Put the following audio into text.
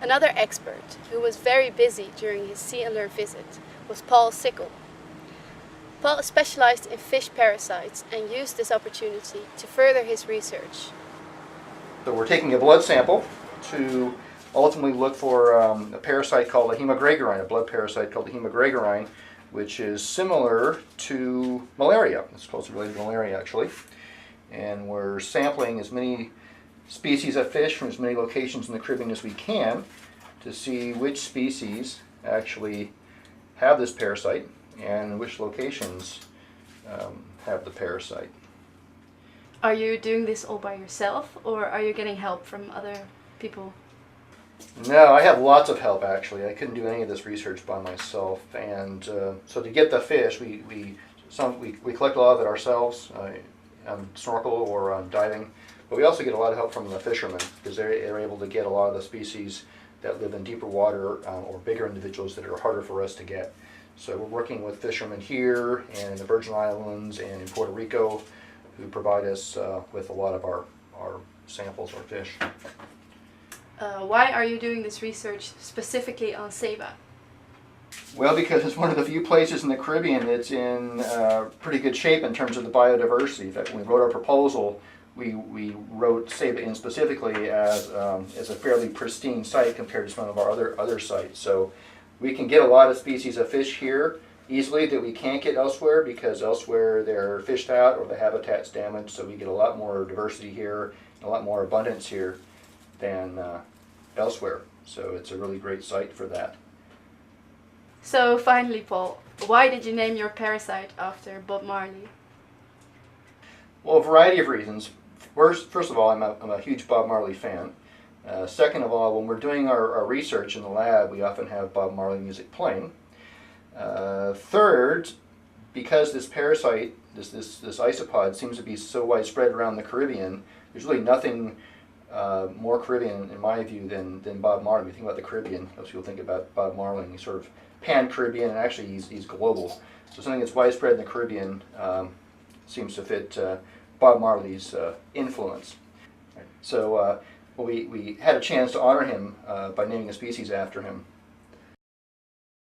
Another expert who was very busy during his Sikkel visit was Paul Sikkel. Paul specialized in fish parasites and used this opportunity to further his research. So we're taking a blood sample to ultimately look for a parasite called a hemogregarine, a blood parasite called the hemogregarine, which is similar to malaria. It's closely related to malaria, actually. And we're sampling as many species of fish from as many locations in the Caribbean as we can to see which species actually have this parasite and which locations have the parasite. Are you doing this all by yourself, or are you getting help from other people? No, I have lots of help actually. I couldn't do any of this research by myself, and so to get the fish, we collect a lot of it ourselves on snorkel or on diving, but we also get a lot of help from the fishermen because they're able to get a lot of the species that live in deeper water or bigger individuals that are harder for us to get. So we're working with fishermen here and in the Virgin Islands and in Puerto Rico who provide us with a lot of our samples or fish. Why are you doing this research specifically on Saba? Well, because it's one of the few places in the Caribbean that's in pretty good shape in terms of the biodiversity. In fact, when we wrote our proposal, we wrote Saba in specifically as a fairly pristine site compared to some of our other sites. So we can get a lot of species of fish here easily that we can't get elsewhere because elsewhere they're fished out or the habitat's damaged. So we get a lot more diversity here, a lot more abundance here than elsewhere. So it's a really great site for that. So finally, Paul, why did you name your parasite after Bob Marley? Well, a variety of reasons. First of all, I'm a huge Bob Marley fan. Second of all, when we're doing our research in the lab, we often have Bob Marley music playing. Third, because this parasite, this isopod, seems to be so widespread around the Caribbean, there's really nothing more Caribbean, in my view, than Bob Marley. When you think about the Caribbean, most people think about Bob Marley, and he's sort of pan-Caribbean, and actually he's global. So something that's widespread in the Caribbean seems to fit Bob Marley's influence. So we had a chance to honor him by naming a species after him.